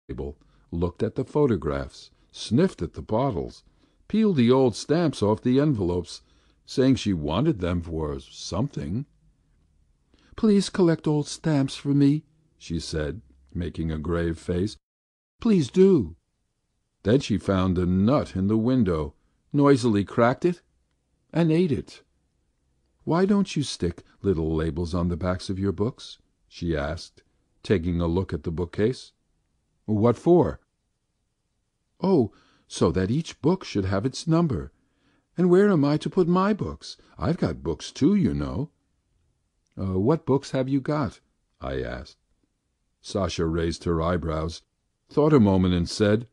table, looked at the photographs, sniffed at the bottles, peeled the old stamps off the envelopes, saying she wanted them for something. "Please collect old stamps for me," she said, making a grave face. "Please do." Then she found a nut in the window, noisily cracked it, and ate it. "Why don't you stick little labels on the backs of your books?" she asked, taking a look at the bookcase. "What for?" "Oh, so that each book should have its number. And where am I to put my books? I've got books too, you know." "What books have you got?" I asked. Sasha raised her eyebrows, thought a moment, and said,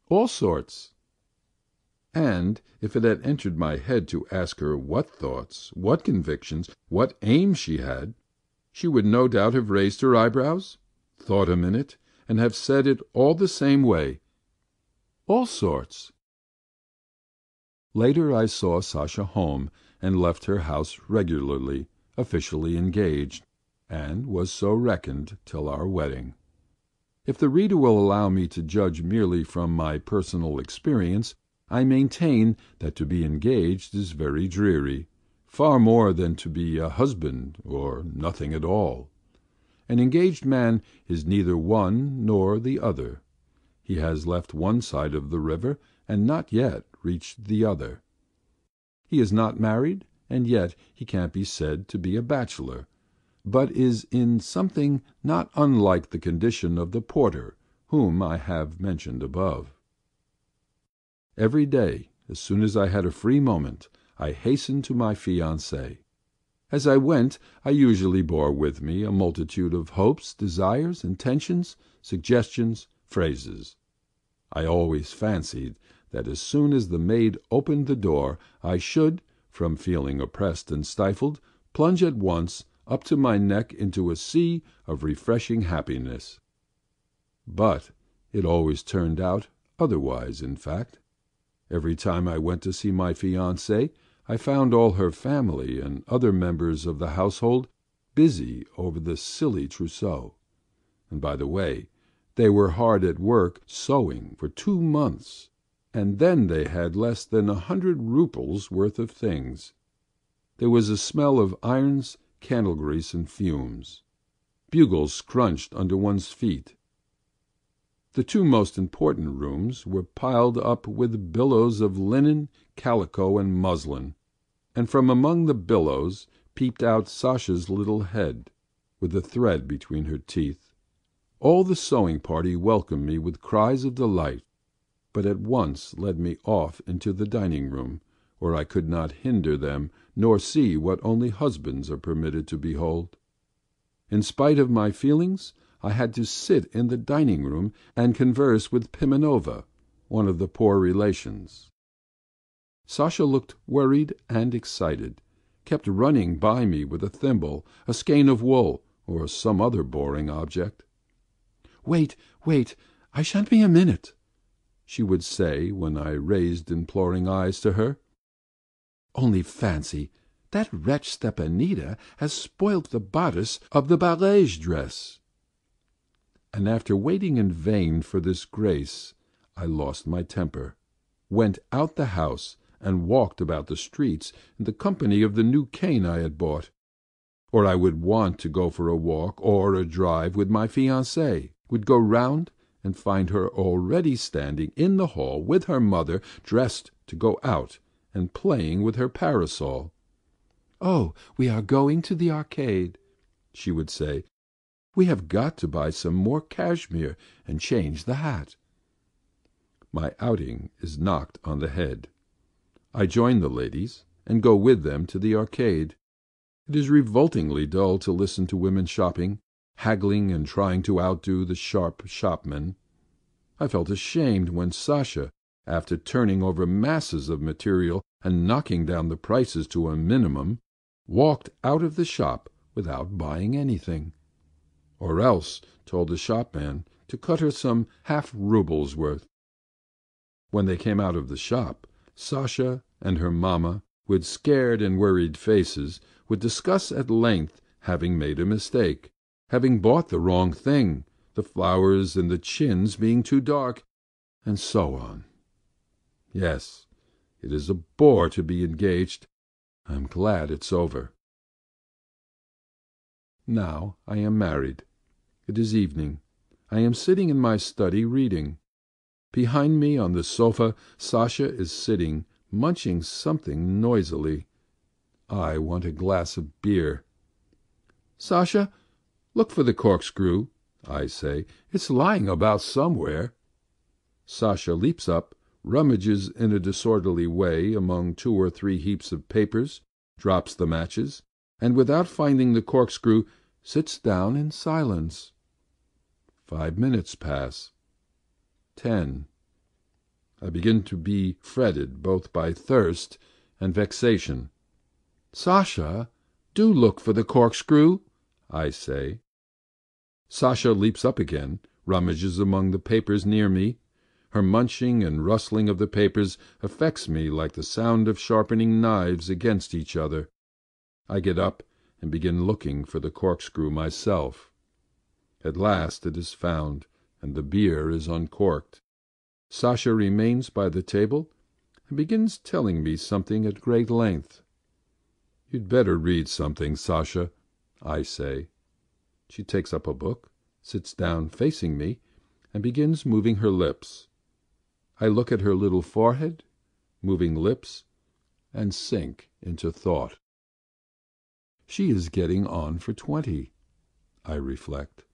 "All sorts." And if it had entered my head to ask her what thoughts, what convictions, what aims she had, she would no doubt have raised her eyebrows, thought a minute, and have said it all the same way, "All sorts." Later I saw Sasha home and left her house regularly, officially engaged, and was so reckoned till our wedding. If the reader will allow me to judge merely from my personal experience, I maintain that to be engaged is very dreary, far more than to be a husband or nothing at all. An engaged man is neither one nor the other. He has left one side of the river and not yet reached the other. He is not married, and yet he can't be said to be a bachelor, but is in something not unlike the condition of the porter whom I have mentioned above. Every day, as soon as I had a free moment, I hastened to my fiancée. As I went, I usually bore with me a multitude of hopes, desires, intentions, suggestions, phrases. I always fancied that as soon as the maid opened the door I should, from feeling oppressed and stifled, plunge at once up to my neck into a sea of refreshing happiness. But it always turned out otherwise, in fact. Every time I went to see my fiancée, I found all her family and other members of the household busy over the silly trousseau. And by the way, they were hard at work sewing for 2 months, and then they had less than 100 roubles worth of things. There was a smell of irons, candle grease, and fumes. Bugles scrunched under one's feet. The 2 most important rooms were piled up with billows of linen, calico, and muslin, and from among the billows peeped out Sasha's little head, with a thread between her teeth. All the sewing party welcomed me with cries of delight, but at once led me off into the dining-room, where I could not hinder them nor see what only husbands are permitted to behold. In spite of my feelings, I had to sit in the dining-room and converse with Pimenova, one of the poor relations. Sasha looked worried and excited, kept running by me with a thimble, a skein of wool, or some other boring object. "Wait, I shan't be a minute," she would say when I raised imploring eyes to her. "Only fancy, that wretch Stepanida has spoilt the bodice of the barège dress." And after waiting in vain for this grace, I lost my temper, went out the house, and walked about the streets in the company of the new cane I had bought. Or I would want to go for a walk or a drive with my fiancée, would go round and find her already standing in the hall with her mother, dressed to go out, and playing with her parasol. "Oh, we are going to the Arcade," she would say. "We have got to buy some more cashmere and change the hat." My outing is knocked on the head. I join the ladies and go with them to the Arcade. It is revoltingly dull to listen to women shopping, haggling and trying to outdo the sharp shopmen. I felt ashamed when Sasha, after turning over masses of material and knocking down the prices to a minimum, walked out of the shop without buying anything, or else told the shopman to cut her some half-roubles worth. When they came out of the shop, Sasha and her mamma, with scared and worried faces, would discuss at length having made a mistake, having bought the wrong thing, the flowers in the chins being too dark, and so on. Yes, it is a bore to be engaged. I'm glad it's over. Now I am married. It is evening. I am sitting in my study reading. Behind me on the sofa Sasha is sitting, munching something noisily. I want a glass of beer. "Sasha, look for the corkscrew," I say. "It's lying about somewhere." Sasha leaps up, rummages in a disorderly way among 2 or 3 heaps of papers, drops the matches, and without finding the corkscrew sits down in silence. 5 minutes pass. 10. I begin to be fretted both by thirst and vexation. "Sasha, do look for the corkscrew," I say. Sasha leaps up again, rummages among the papers near me. Her munching and rustling of the papers affects me like the sound of sharpening knives against each other. I get up and begin looking for the corkscrew myself. At last it is found, and the beer is uncorked. Sasha remains by the table and begins telling me something at great length. "You'd better read something, Sasha," I say. She takes up a book, sits down facing me, and begins moving her lips. I look at her little forehead, moving lips, and sink into thought. She is getting on for 20, I reflect.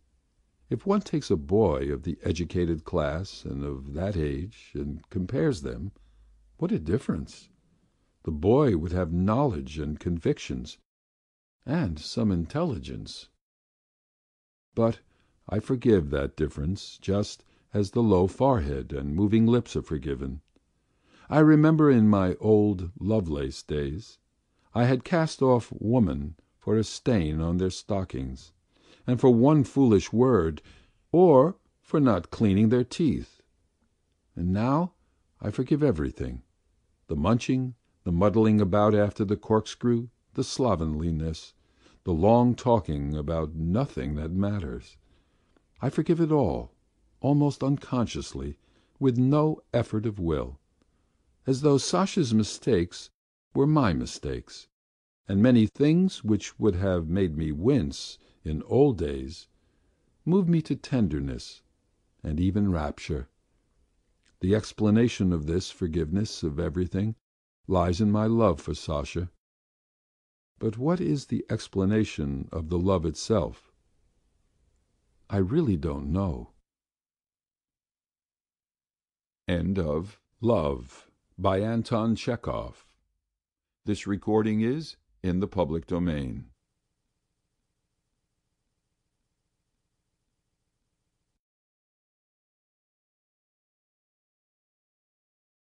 If one takes a boy of the educated class and of that age and compares them, what a difference! The boy would have knowledge and convictions, and some intelligence. But I forgive that difference just as the low forehead and moving lips are forgiven. I remember in my old Lovelace days I had cast off woman for a stain on their stockings, and for one foolish word, or for not cleaning their teeth. And now I forgive everything, the munching, the muddling about after the corkscrew, the slovenliness, the long talking about nothing that matters. I forgive it all, almost unconsciously, with no effort of will, as though Sasha's mistakes were my mistakes, and many things which would have made me wince in old days move me to tenderness and even rapture. The explanation of this forgiveness of everything lies in my love for Sasha. But what is the explanation of the love itself? I really don't know. End of Love by Anton Chekhov. This recording is in the public domain.